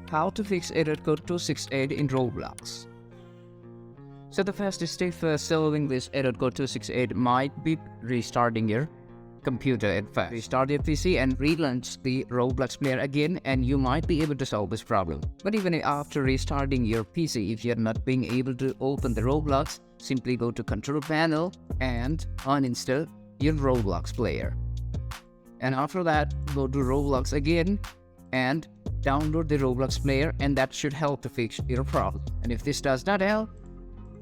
How to fix error code 268 in Roblox. So the first step for solving this error code 268 might be restarting your computer at first. Restart your PC and relaunch the Roblox player again, and you might be able to solve this problem. But even after restarting your PC, if you're not being able to open the Roblox, simply go to Control Panel and uninstall your Roblox player. And after that, go to Roblox again and download the Roblox player, and that should help to fix your problem. And if this does not help,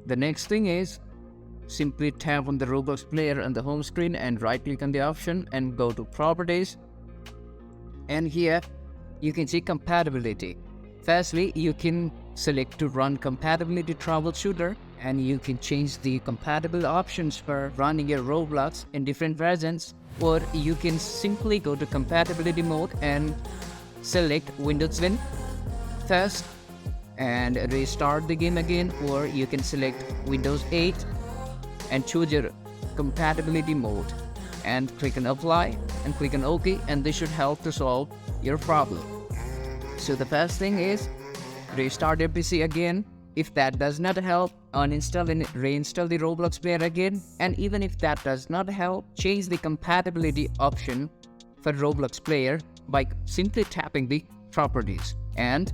the next thing is simply tap on the Roblox player on the home screen and right click on the option and go to Properties. And here you can see Compatibility. Firstly, you can select to run Compatibility Troubleshooter, and you can change the compatible options for running your Roblox in different versions. Or you can simply go to Compatibility mode and select Windows Win first and restart the game again, or you can select Windows 8 and choose your compatibility mode and click on Apply and click on OK, and this should help to solve your problem. So the first thing is restart your PC again. If that does not help, uninstall and reinstall the Roblox player again, and even if that does not help, change the compatibility option for Roblox player by simply tapping the Properties and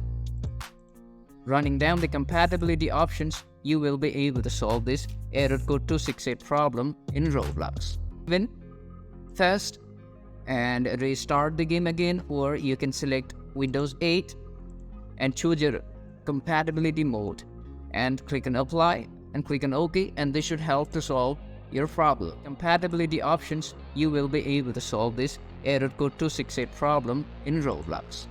running down the compatibility options. You will be able to solve this error code 268 problem in Roblox. Win first and restart the game again, or you can select Windows 8 and choose your compatibility mode and click on Apply and click on OK, and this should help to solve your problem. Compatibility options, you will be able to solve this error code 268 problem in Roblox.